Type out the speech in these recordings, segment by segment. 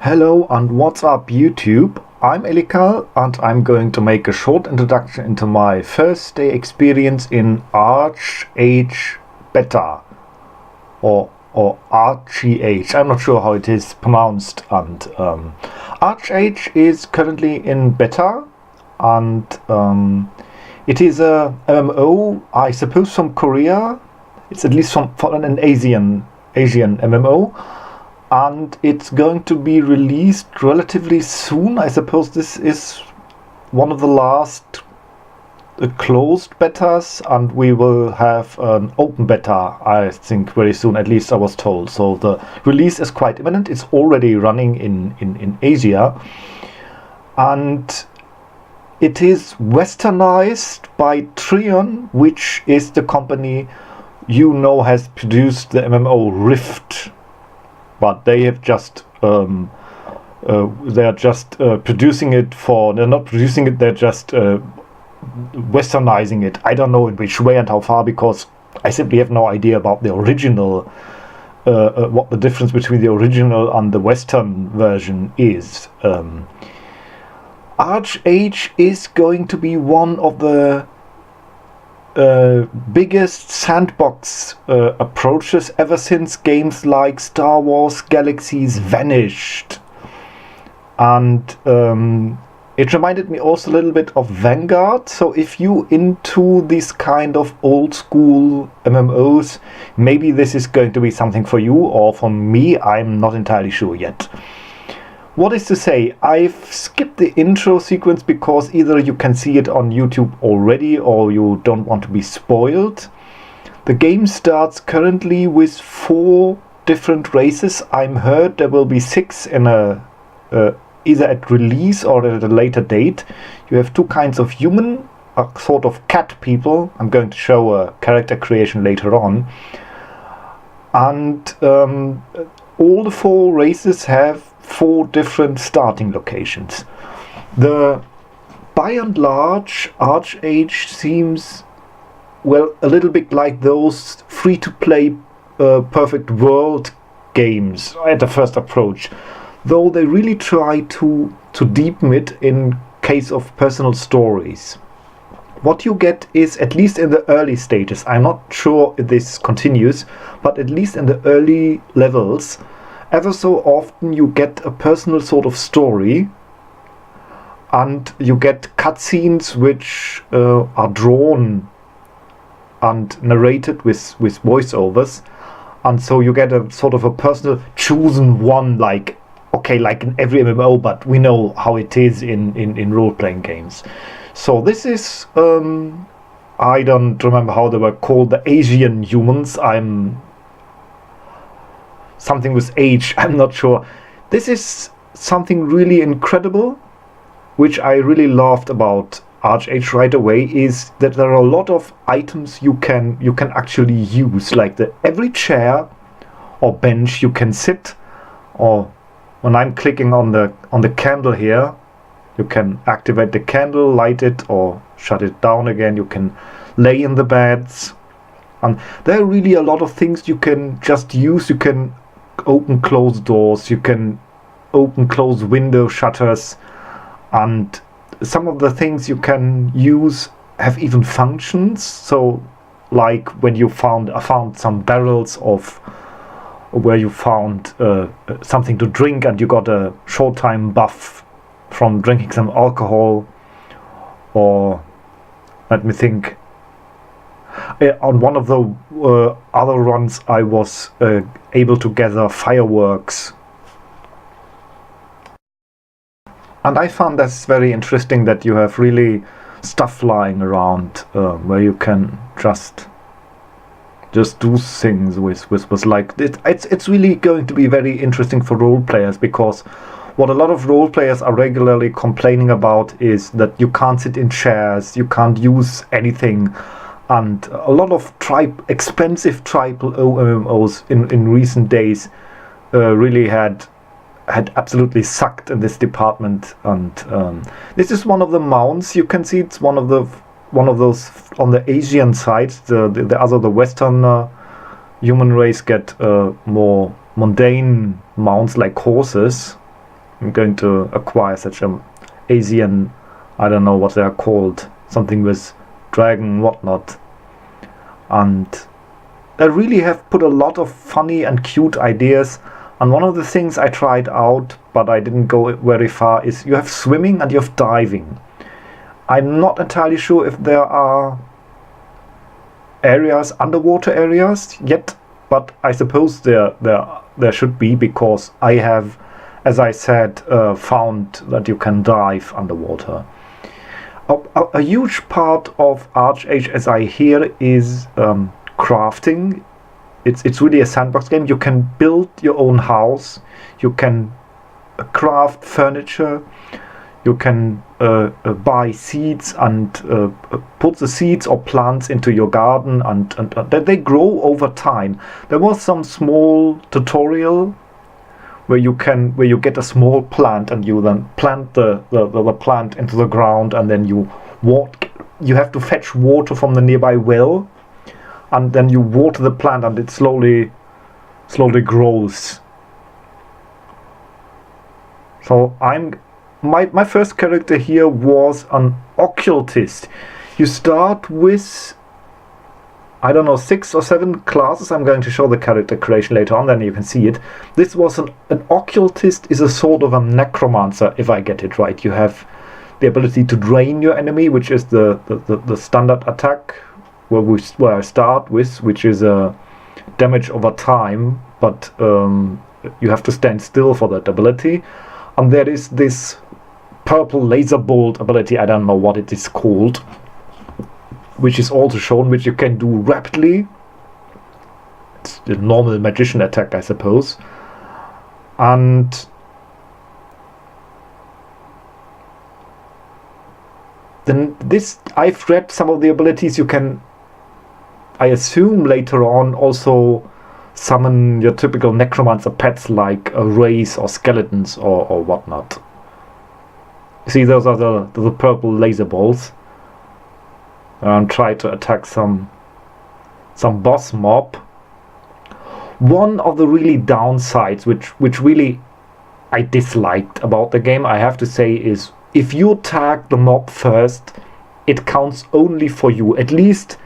Hello and what's up YouTube? I'm Elikal and I'm going to make a short introduction into my first day experience in Archeage beta or Archeage. I'm not sure how it is pronounced, and Archeage is currently in beta, and it is a MMO, I suppose, from Korea. It's at least from an Asian MMO. And it's going to be released relatively soon. I suppose this is one of the last closed betas, and we will have an open beta, I think, very soon. At least I was told. So the release is quite imminent. It's already running in Asia, and it is westernized by Trion, which is the company has produced the MMO Rift. But they have just they're just producing it for. They're not producing it. They're just westernizing it. I don't know in which way and how far, because I simply have no idea about the original. What the difference between the original and the Western version is. Archeage is going to be one of the biggest sandbox approaches ever since games like Star Wars Galaxies vanished, and it reminded me also a little bit of Vanguard. So if you into these kind of old school MMOs, maybe this is going to be something for you, or for me, I'm not entirely sure yet. What is to say, I've skipped the intro sequence because either you can see it on YouTube already or you don't want to be spoiled. The game starts currently with 4 different races. I'm heard there will be 6 in either at release or at a later date. You have 2 kinds of human, a sort of cat people. I'm going to show a character creation later on. And all the 4 races have 4 different starting locations. By and large, Archeage seems, well, a little bit like those free-to-play perfect world games at the first approach, though they really try to deepen it in case of personal stories. What you get is, at least in the early stages, I'm not sure if this continues, but at least in the early levels, ever so often you get a personal sort of story, and you get cutscenes which are drawn and narrated with voiceovers, and so you get a sort of a personal chosen one, like in every MMO, but we know how it is in role-playing games. So this is I don't remember how they were called, the Asian humans. Something with age, I'm not sure. This is something really incredible, which I really loved about Archeage right away, is that there are a lot of items you can actually use, like every chair or bench you can sit, or when I'm clicking on the candle here, you can activate the candle, light it or shut it down again. You can lay in the beds, and there are really a lot of things you can just use. You can open close doors, you can open close window shutters, and some of the things you can use have even functions. So like when you found some barrels of where you found something to drink, and you got a short time buff from drinking some alcohol, or let me think. On one of the other runs, I was able to gather fireworks. And I found that's very interesting, that you have really stuff lying around where you can just do things with like it. It's really going to be very interesting for role players, because what a lot of role players are regularly complaining about is that you can't sit in chairs, you can't use anything. And a lot of expensive triple MMOs in recent days really had absolutely sucked in this department. And this is one of the mounts. You can see it's one of those on the Asian side. The Western human race get more mundane mounts like horses. I'm going to acquire such a Asian, I don't know what they are called, something with dragon whatnot. And they really have put a lot of funny and cute ideas. And one of the things I tried out, but I didn't go very far, is you have swimming and you have diving. I'm not entirely sure if there are areas, underwater areas yet, but I suppose there should be, because I have, as I said, found that you can dive underwater. A huge part of Archeage, as I hear, is crafting. It's really a sandbox game. You can build your own house, you can craft furniture, you can buy seeds and put the seeds or plants into your garden, and they grow over time. There was some small tutorial where you get a small plant and you then plant the plant into the ground, and then you have to fetch water from the nearby well, and then you water the plant and it slowly grows. So my first character here was an occultist. You start with, I don't know, 6 or 7 classes. I'm going to show the character creation later on, then you can see it. This was an occultist is a sort of a necromancer, if I get it right. You have the ability to drain your enemy, which is the standard attack where I start with, which is a damage over time, but you have to stand still for that ability. And there is this purple laser bolt ability, I don't know what it is called, which is also shown, which you can do rapidly. It's the normal magician attack, I suppose. And then this, I've read some of the abilities. You can, I assume, later on also summon your typical necromancer pets like rays or skeletons or whatnot. See, those are the purple laser balls. And try to attack some boss mob. One of the really downsides, which really I disliked about the game, I have to say, is if you attack the mob first, it counts only for you, at least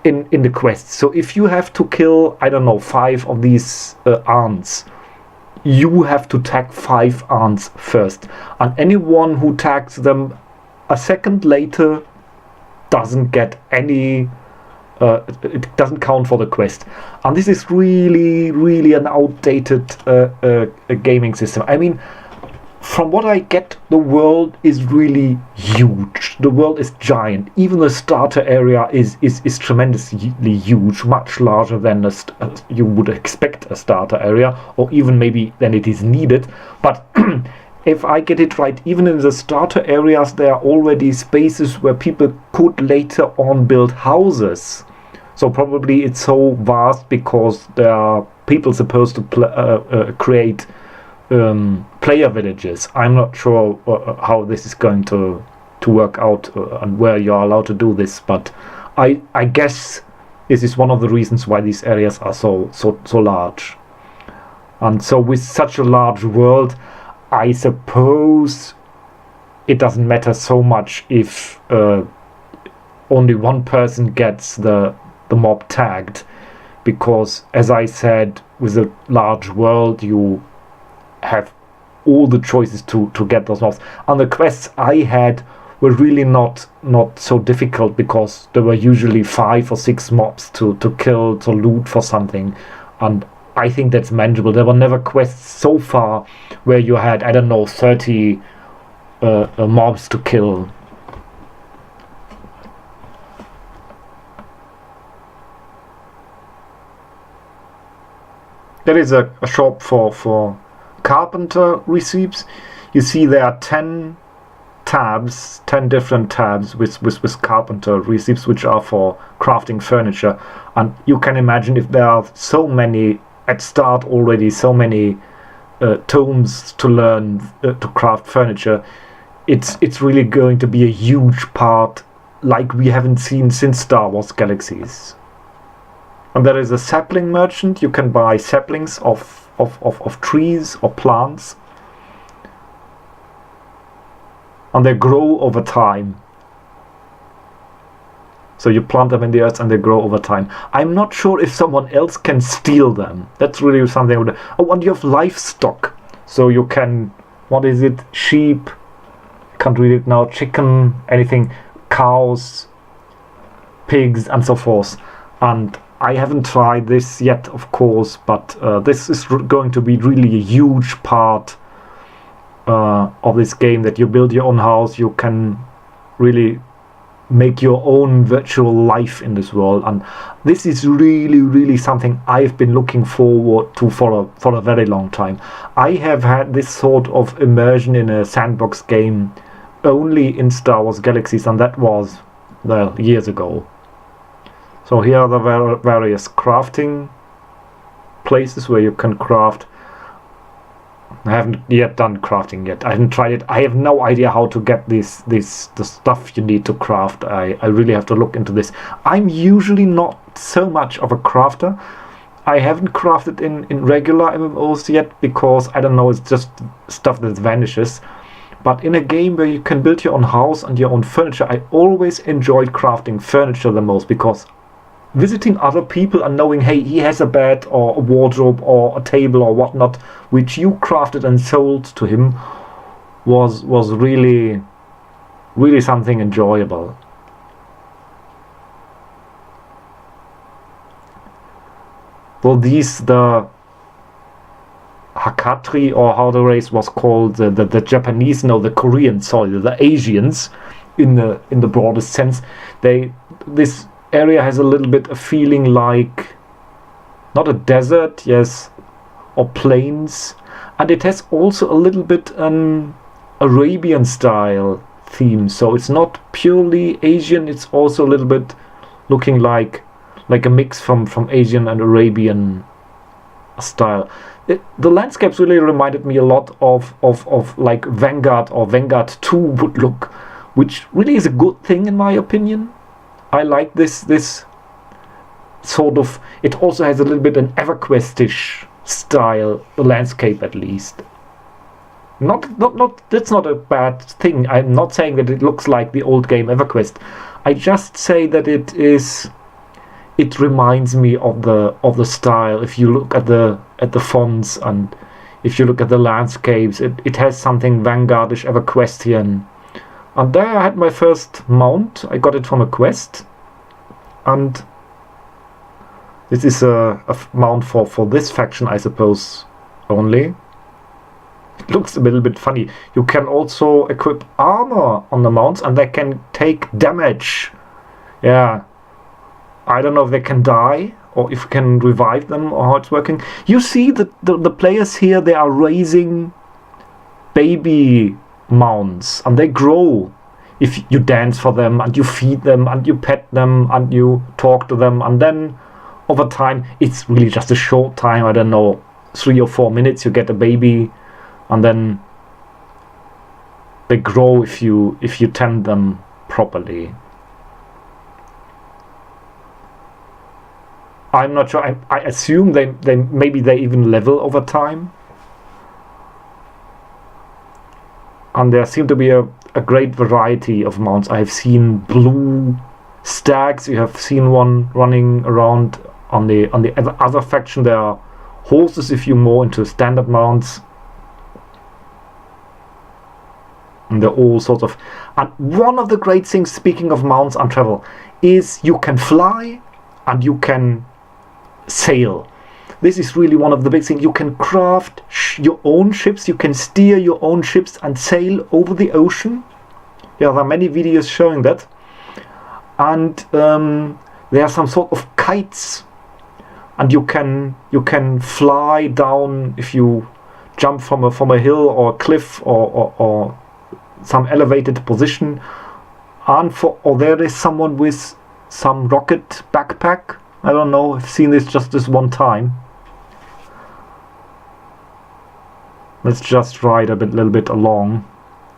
in the quest. So if you have to kill, I don't know, 5 of these ants, you have to tag 5 ants first, and anyone who tags them a second later doesn't get any, it doesn't count for the quest. And this is really an outdated gaming system. I mean, from what I get, the world is really huge. The world is giant. Even the starter area is tremendously huge, much larger than you would expect a starter area, or even maybe than it is needed. But if I get it right, even in the starter areas there are already spaces where people could later on build houses. So probably it's so vast because there are people supposed to create player villages. I'm not sure how this is going to work out and where you are allowed to do this, but I guess this is one of the reasons why these areas are so large. And so with such a large world, I suppose it doesn't matter so much if only one person gets the mob tagged, because, as I said, with a large world you have all the choices to get those mobs. And the quests I had were really not so difficult, because there were usually 5 or 6 mobs to kill, to loot for something, and I think that's manageable. There were never quests so far where you had, I don't know, 30 mobs to kill. There is a shop for carpenter recipes. You see there are 10 tabs, 10 different tabs with carpenter recipes, which are for crafting furniture. And you can imagine, if there are so many at start already, so many tomes to learn to craft furniture, it's really going to be a huge part like we haven't seen since Star Wars Galaxies. And there is a sapling merchant. You can buy saplings of trees or plants, and they grow over time. So you plant them in the earth and they grow over time. I'm not sure if someone else can steal them. That's really something. Oh, and you have livestock. So you can, what is it? Sheep, can't read it now, chicken, anything, cows, pigs, and so forth. And I haven't tried this yet, of course, but this is going to be really a huge part of this game, that you build your own house, you can really make your own virtual life in this world. And this is really something I've been looking forward to for a very long time. I have had this sort of immersion in a sandbox game only in Star Wars Galaxies, and that was, well, years ago. So here are the various crafting places where you can craft. I haven't yet done crafting yet. I haven't tried it. I have no idea how to get the stuff you need to craft. I really have to look into this. I'm usually not so much of a crafter. I haven't crafted in regular MMOs yet because, I don't know, it's just stuff that vanishes. But in a game where you can build your own house and your own furniture, I always enjoyed crafting furniture the most, because visiting other people and knowing, hey, he has a bed or a wardrobe or a table or whatnot, which you crafted and sold to him, was really something enjoyable. Well, the Hakatri, or how the race was called, the Japanese, no, the Korean, sorry, the Asians, in the broadest sense, this area has a little bit a feeling like, not a desert, yes, or plains, and it has also a little bit an Arabian style theme. So it's not purely Asian, it's also a little bit looking like a mix from Asian and Arabian style. The landscapes really reminded me a lot of like Vanguard or Vanguard 2 would look, which really is a good thing in my opinion. I like this sort of, it also has a little bit an EverQuest-ish style, the landscape at least. Not that's not a bad thing. I'm not saying that it looks like the old game EverQuest. I just say that it reminds me of the style. If you look at the fonts and if you look at the landscapes, it has something Vanguardish, EverQuestian. And there I had my first mount. I got it from a quest, and this is a mount for this faction, I suppose, only. It looks a little bit funny. You can also equip armor on the mounts, and they can take damage. Yeah, I don't know if they can die or if you can revive them or how it's working. You see the players here, they are raising baby mounts, and they grow if you dance for them and you feed them and you pet them and you talk to them, and then over time, it's really just a short time, I don't know, 3 or 4 minutes, you get a baby, and then they grow if you tend them properly. I'm not sure. I assume they maybe they even level over time. And there seem to be a great variety of mounts. I have seen blue stags. You have seen one running around on the other faction. There are horses if you're more into standard mounts. And they're all sorts of... And one of the great things, speaking of mounts and travel, is you can fly and you can sail. This is really one of the big things. You can craft your own ships, you can steer your own ships and sail over the ocean. Yeah, there are many videos showing that. And there are some sort of kites, and you can fly down if you jump from a hill or a cliff or some elevated position. Or there is someone with some rocket backpack. I don't know, I've seen this just this one time. Let's just ride a little bit along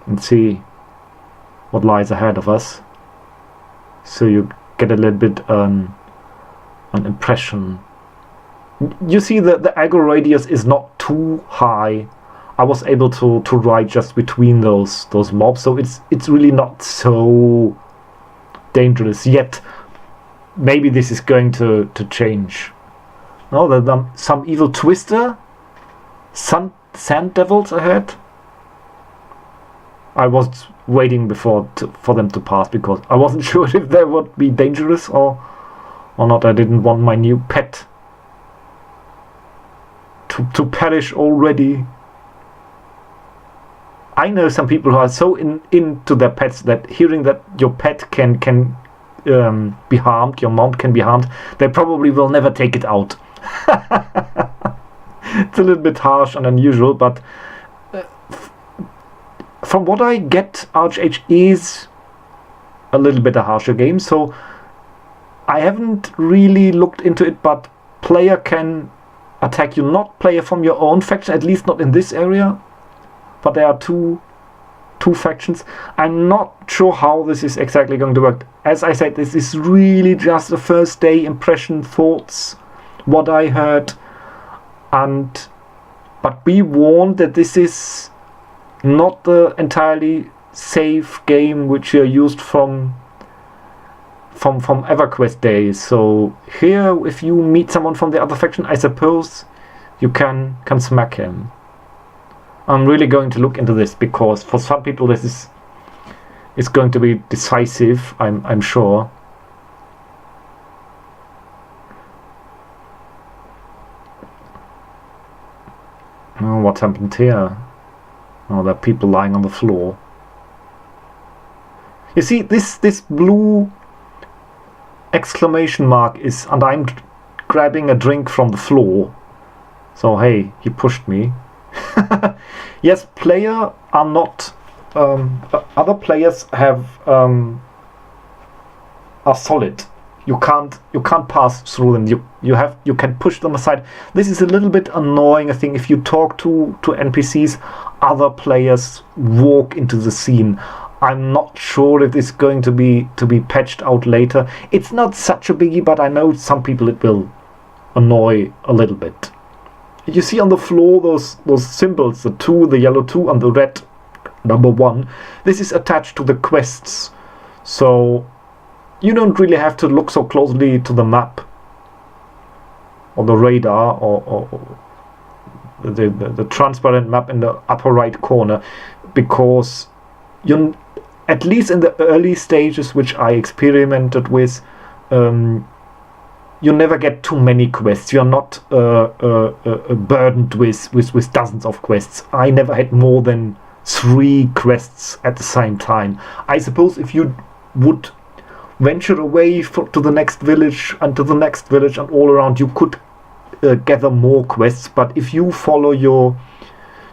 and see what lies ahead of us, so you get a little bit an impression. You see that the aggro radius is not too high, I was able to ride just between those mobs, so it's really not so dangerous yet. Maybe this is going to change. No, there's some evil twister, sand devils ahead. I was waiting for them to pass because I wasn't sure if they would be dangerous or not. I didn't want my new pet to perish already. I know some people who are so into their pets that hearing that your pet can be harmed, your mount can be harmed, they probably will never take it out. It's a little bit harsh and unusual, but from what I get, Archeage is a little bit a harsher game, so I haven't really looked into it, but player can attack you, not player from your own faction, at least not in this area, but there are two factions. I'm not sure how this is exactly going to work. As I said, this is really just the first day impression, thoughts, what I heard, but be warned that this is not the entirely safe game which you're used from EverQuest days. So here, if you meet someone from the other faction, I suppose you can smack him. I'm really going to look into this because for some people this is going to be decisive. I'm sure. Oh, what happened here? Oh, there are people lying on the floor. You see, this blue exclamation mark is, and I'm grabbing a drink from the floor. So hey, he pushed me. Yes, player are not. Other players have are solid. You can't pass through them. You can push them aside. This is a little bit annoying. I think if you talk to NPCs, other players walk into the scene. I'm not sure if this is going to be patched out later. It's not such a biggie, but I know some people it will annoy a little bit. You see on the floor those symbols, the 2, the yellow 2, and the red number 1. This is attached to the quests, so you don't really have to look so closely to the map or the radar or the transparent map in the upper right corner, because you, at least in the early stages which I experimented with, you never get too many quests. You're not burdened with dozens of quests. I never had more than 3 quests at the same time. I suppose if you would venture away to the next village and to the next village and all around, you could gather more quests. But if you follow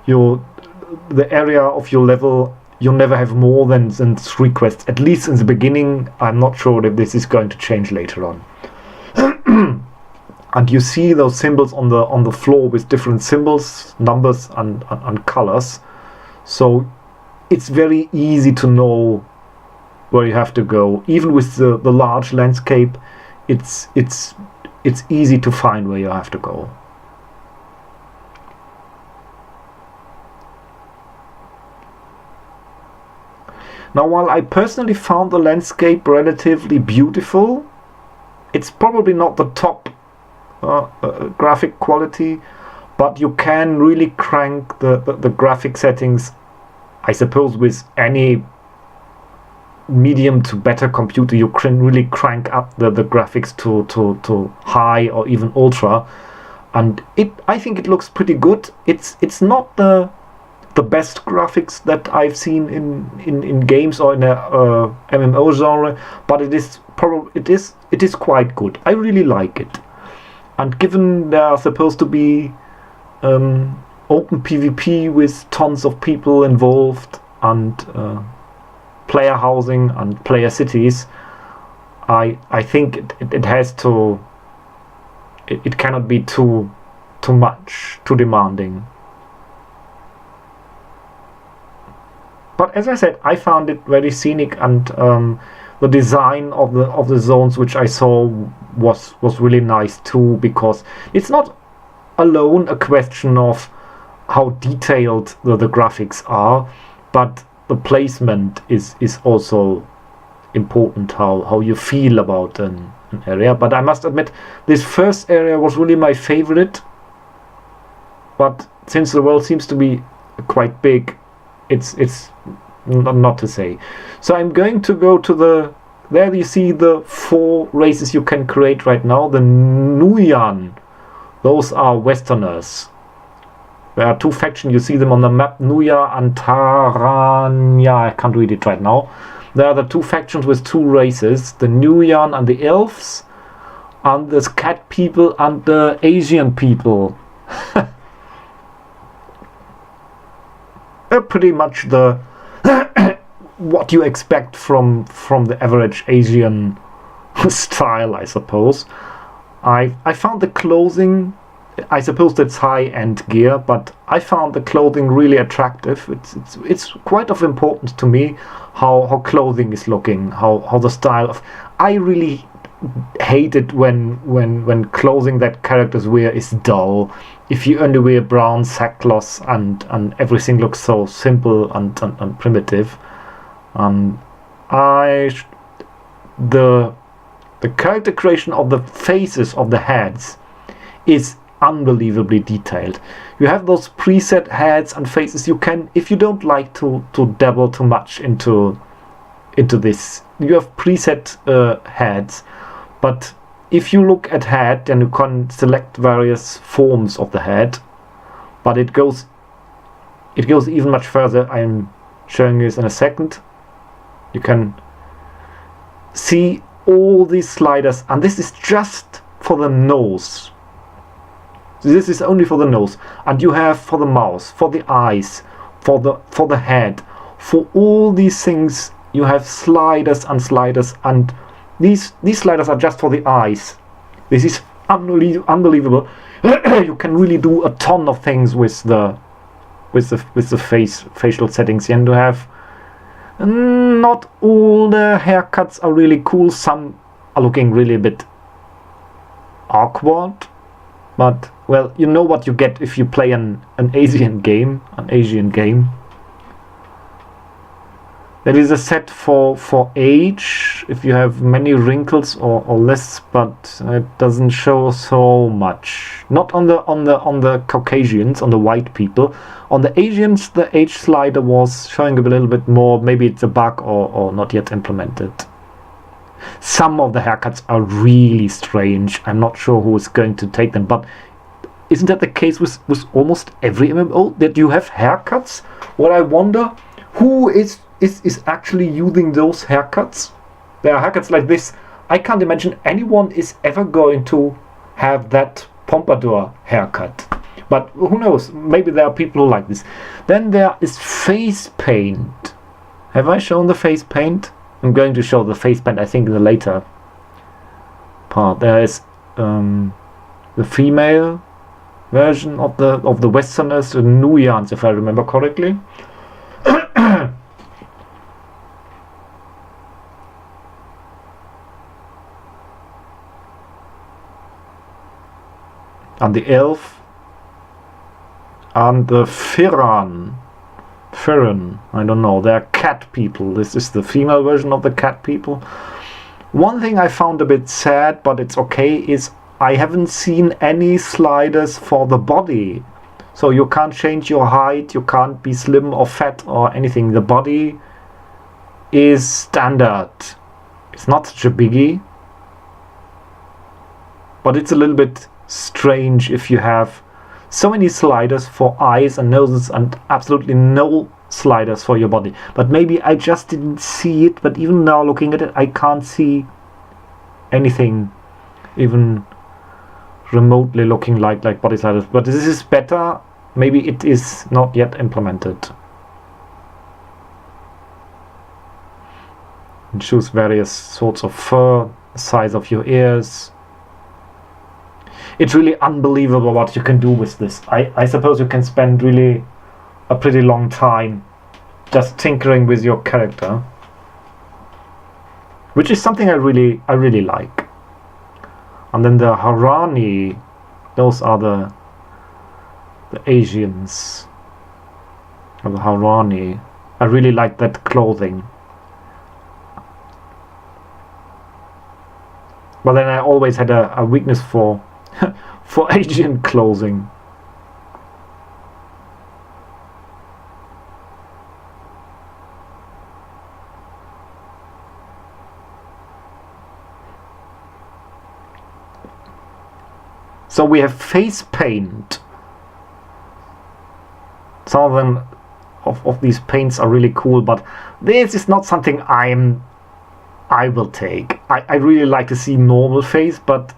the area of your level, you never have more than 3 quests. At least in the beginning. I'm not sure if this is going to change later on. And you see those symbols on the floor with different symbols, numbers and colors. So it's very easy to know where you have to go. Even with the large landscape, it's easy to find where you have to go. Now, while I personally found the landscape relatively beautiful, it's probably not the top graphic quality, but you can really crank the graphic settings, I suppose, with any medium to better computer. You can really crank up the graphics to high or even ultra, and I think it looks pretty good. It's not the best graphics that I've seen in games or in a MMO genre, but it is quite good. I really like it. And given there are supposed to be open PvP with tons of people involved and player housing and player cities, I think it has to. It cannot be too much, too demanding. But as I said, I found it very scenic, and the design of the zones which I saw was really nice too, because it's not alone a question of how detailed the graphics are, but the placement is also important, how you feel about an area. But I must admit, this first area was really my favorite, but since the world seems to be quite big, it's not to say. So I'm going to go to there you see the 4 races you can create right now. The Nuyan, those are Westerners. There are 2 factions, you see them on the map, Nuya and Taranya, I can't read it right now. There are the 2 factions with 2 races, the Nuyan and the Elves, and the Cat people and the Asian people. They're pretty much the what you expect from the average Asian style, I suppose. I found the clothing, I suppose that's high-end gear, but I found the clothing really attractive. It's quite of importance to me how clothing is looking, how the style of. I really hate it when clothing that characters wear is dull. If you only wear brown sackcloth and everything looks so simple and primitive. The character creation of the faces of the heads is unbelievably detailed. You have those preset heads and faces. You can, if you don't like to dabble too much into this, you have preset heads. But if you look at head, then you can select various forms of the head. But it goes even much further. I'm showing you this in a second. You can see all these sliders, and this is just for the nose. This is only for the nose, and you have for the mouth, for the eyes, for the head, for all these things you have sliders, and these sliders are just for the eyes. This is unbelievable. You can really do a ton of things with the facial settings, and you have. Not all the haircuts are really cool. Some are looking really a bit awkward, but well, you know what you get if you play an Asian game. There is a set for age, if you have many wrinkles or less, but it doesn't show so much. Not on the Caucasians, on the white people. On the Asians, the age slider was showing a little bit more. Maybe it's a bug or not yet implemented. Some of the haircuts are really strange. I'm not sure who is going to take them, but isn't that the case with almost every MMO, that you have haircuts? What I wonder, who is actually using those haircuts? There are haircuts like this. I can't imagine anyone is ever going to have that pompadour haircut. But who knows? Maybe there are people who like this. Then there is face paint. Have I shown the face paint? I'm going to show the face paint, I think, in the later part. There is the female version of the Westerners, the Nuyans, if I remember correctly. And the elf and the Firan, I don't know, they're cat people. This is the female version of the cat people. One thing I found a bit sad, but it's okay, is I haven't seen any sliders for the body. So you can't change your height, you can't be slim or fat or anything. The body is standard. It's not such a biggie, but it's a little bit strange if you have so many sliders for eyes and noses and absolutely no sliders for your body. But maybe I just didn't see it, but even now looking at it, I can't see anything even remotely looking like body sliders. But this is better. Maybe it is not yet implemented. It shows various sorts of fur, size of your ears. It's really unbelievable what you can do with this. I suppose you can spend really a pretty long time just tinkering with your character, which is something I really like. And then the Harani, those are the Asians, or the Harani. I really like that clothing. But then I always had a weakness for for Asian clothing. So we have face paint. Some of them, of these paints are really cool, but this is not something I will take. I really like to see normal face, but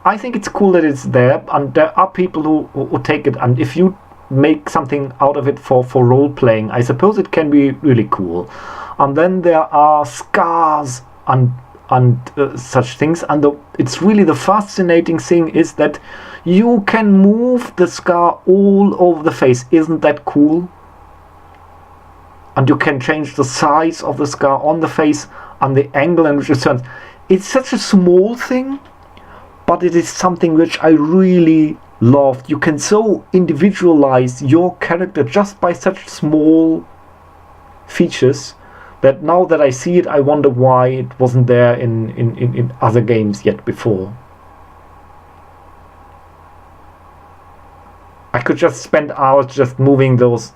I think it's cool that it's there, and there are people who take it, and if you make something out of it for role playing, I suppose it can be really cool. And then there are scars and such things, and it's really the fascinating thing is that you can move the scar all over the face. Isn't that cool? And you can change the size of the scar on the face and the angle in which it turns. It's such a small thing, but it is something which I really loved. You can so individualize your character just by such small features that now that I see it, I wonder why it wasn't there in other games yet before. I could just spend hours just moving those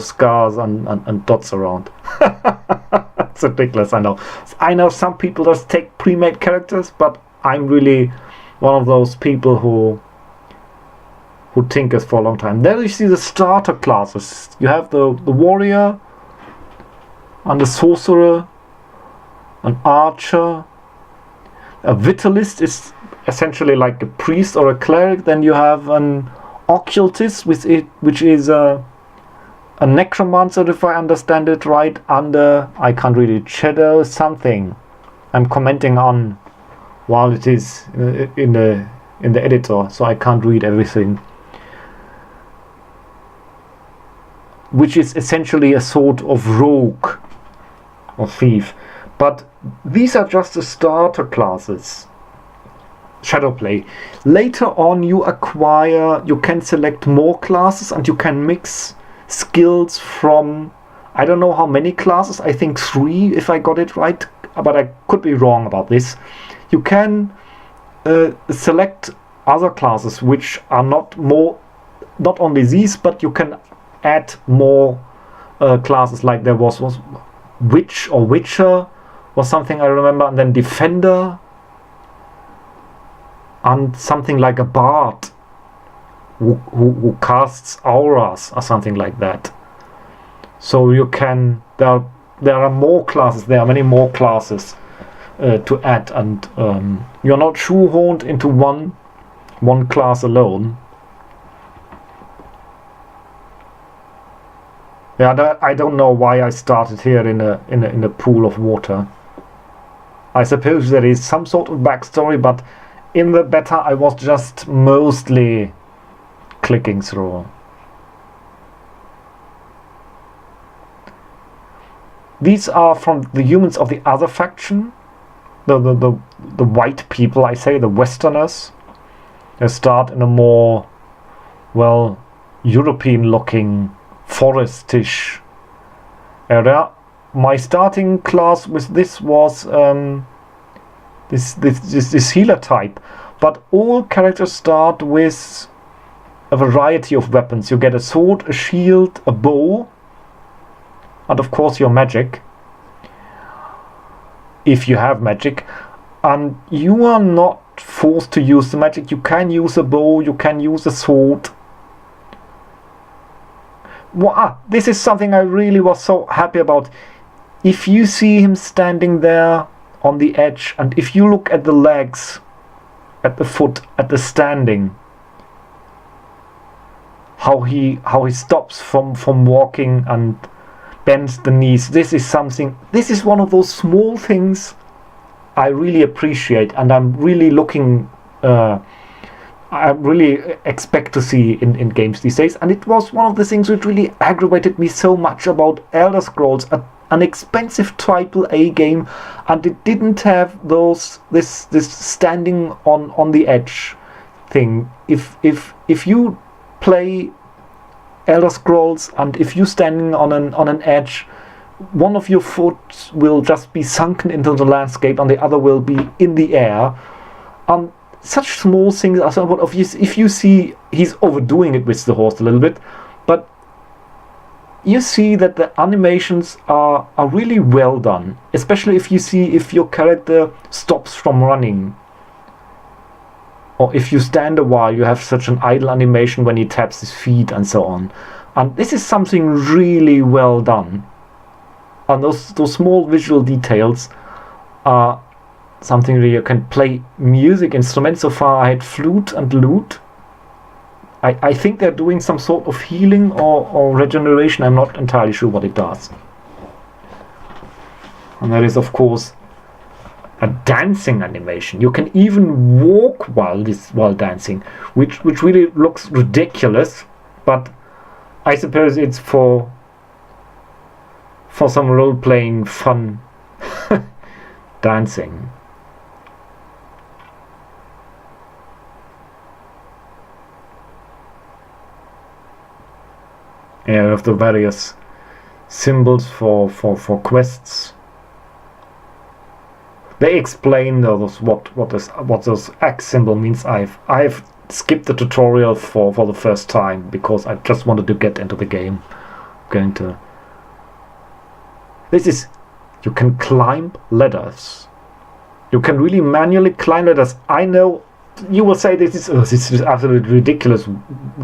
scars and dots around. It's ridiculous, I know. I know some people just take pre-made characters, but I'm really one of those people who tinkers for a long time. There you see the starter classes. You have the warrior, and the sorcerer, an archer. A vitalist is essentially like a priest or a cleric. Then you have an occultist, which is a necromancer, if I understand it right, under, I can't read it, shadow something. I'm commenting on while it is in the editor, so I can't read everything. Which is essentially a sort of rogue or thief. But these are just the starter classes. Shadowplay. Later on you can select more classes, and you can mix skills from, I don't know how many classes, I think 3 if I got it right, but I could be wrong about this. You can select other classes which are not only these, but you can add more classes, like there was witch or witcher was something I remember, and then defender, and something like a bard who casts auras or something like that. So you can, there are more classes, there are many more classes to add, and you're not shoehorned into one class alone. Yeah, I don't know why I started here in a pool of water. I suppose there is some sort of backstory, but in the beta I was just mostly clicking through. These are from the humans of the other faction, the white people, I say, the Westerners. They start in a more, well, European-looking, forestish area. My starting class with this was this healer type, but all characters start with a variety of weapons. You get a sword, a shield, a bow, and of course your magic, if you have magic. And you are not forced to use the magic. You can use a bow, you can use a sword. This is something I really was so happy about. If you see him standing there on the edge, and if you look at the legs, at the foot, at the standing, how he stops from walking and bends the knees, this is one of those small things I really appreciate, and I'm really looking I really expect to see in games these days. And it was one of the things which really aggravated me so much about Elder Scrolls, an expensive AAA game, and it didn't have this standing on the edge thing. If you play Elder Scrolls, and if you're standing on an edge, one of your foot will just be sunken into the landscape and the other will be in the air. Such small things are somewhat obvious. If you see, he's overdoing it with the horse a little bit, but you see that the animations are really well done, especially if you see if your character stops from running, or if you stand a while, you have such an idle animation when he taps his feet and so on. And this is something really well done. And those small visual details are something where you can play music instruments. So far I had flute and lute. I think they're doing some sort of healing or regeneration. I'm not entirely sure what it does. And there is, of course, a dancing animation. You can even walk while dancing, which really looks ridiculous, but I suppose it's for some role-playing fun dancing. Yeah, we have the various symbols for quests. They explain those what those X symbol means. I've skipped the tutorial for the first time because I just wanted to get into the game. This is, you can climb ladders. You can really manually climb ladders. I know you will say this is absolutely ridiculous.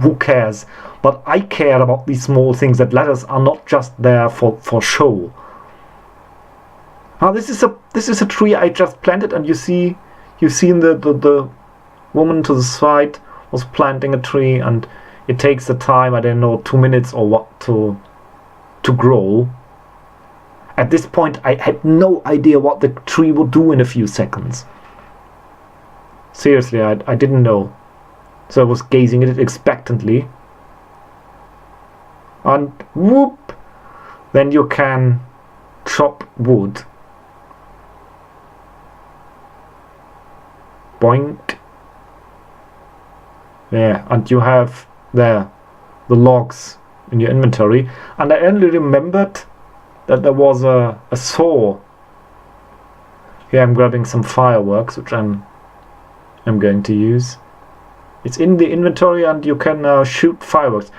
Who cares? But I care about these small things. That ladders are not just there for show. Now this is a tree I just planted, and you've seen the woman to the side was planting a tree, and it takes the time, I don't know, 2 minutes or what to grow. At this point I had no idea what the tree would do in a few seconds. Seriously, I didn't know. So I was gazing at it expectantly. And whoop! Then you can chop wood. Boink. Yeah, and you have there the logs in your inventory. And I only remembered that there was a saw. Here I'm grabbing some fireworks, which I'm going to use. It's in the inventory, and you can shoot fireworks.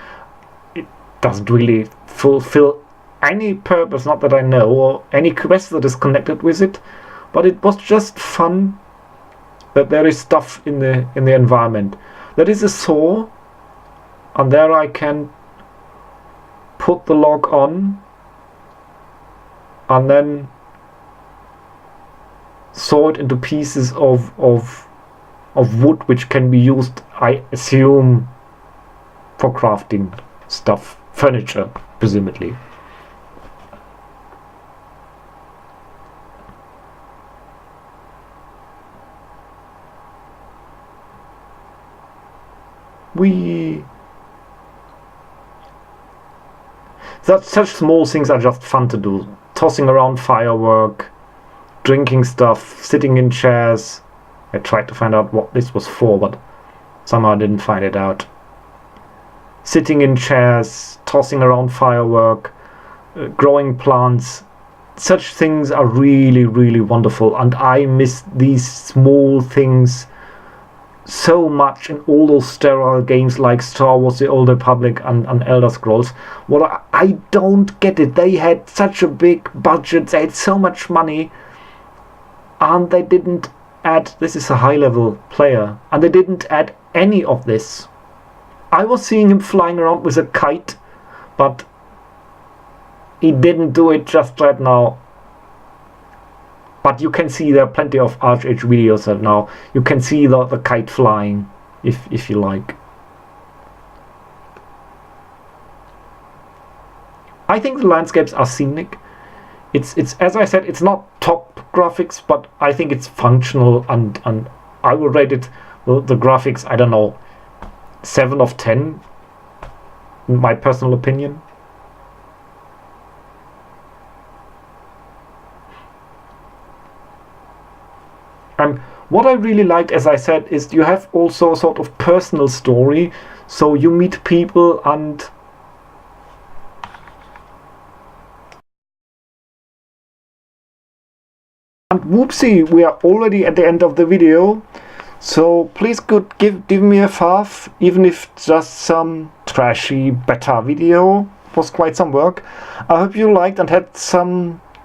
It doesn't really fulfill any purpose, not that I know, or any quest that is connected with it, but it was just fun that there is stuff in the environment. There is a saw, and there I can put the log on and then saw it into pieces of wood, which can be used, I assume, for crafting stuff, furniture, presumably. Such small things are just fun to do. Tossing around firework, drinking stuff, sitting in chairs. I tried to find out what this was for, but somehow I didn't find it out. Sitting in chairs, tossing around firework, growing plants. Such things are really, really wonderful, and I miss these small things so much in all those sterile games like Star Wars: The Old Republic and Elder Scrolls. Well, I don't get it. They had such a big budget, they had so much money, and they didn't add, this is a high-level player, and they didn't add any of this. I was seeing him flying around with a kite, but he didn't do it just right now. But you can see there are plenty of Archeage videos right now. You can see the kite flying, if you like. I think the landscapes are scenic. It's as I said, it's not top graphics, but I think it's functional, and I will rate it, the graphics, I don't know, 7 of 10, in my personal opinion. What I really liked, as I said, is you have also a sort of personal story. So you meet people, and And whoopsie, we are already at the end of the video. So please give me a fav, even if just some trashy beta video. It was quite some work. I hope you liked and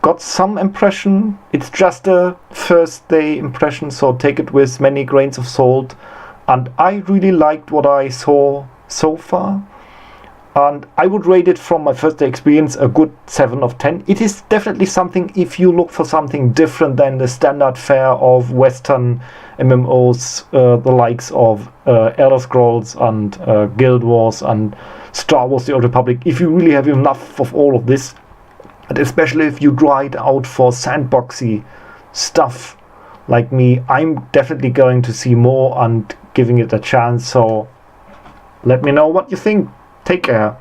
got some impression. It's just a first day impression, so take it with many grains of salt. And I really liked what I saw so far. And I would rate it from my first day experience a good 7 of 10. It is definitely something, if you look for something different than the standard fare of Western MMOs, the likes of Elder Scrolls and Guild Wars and Star Wars The Old Republic. If you really have enough of all of this, and especially if you dry it out for sandboxy stuff like me, I'm definitely going to see more and giving it a chance. So let me know what you think. Take care.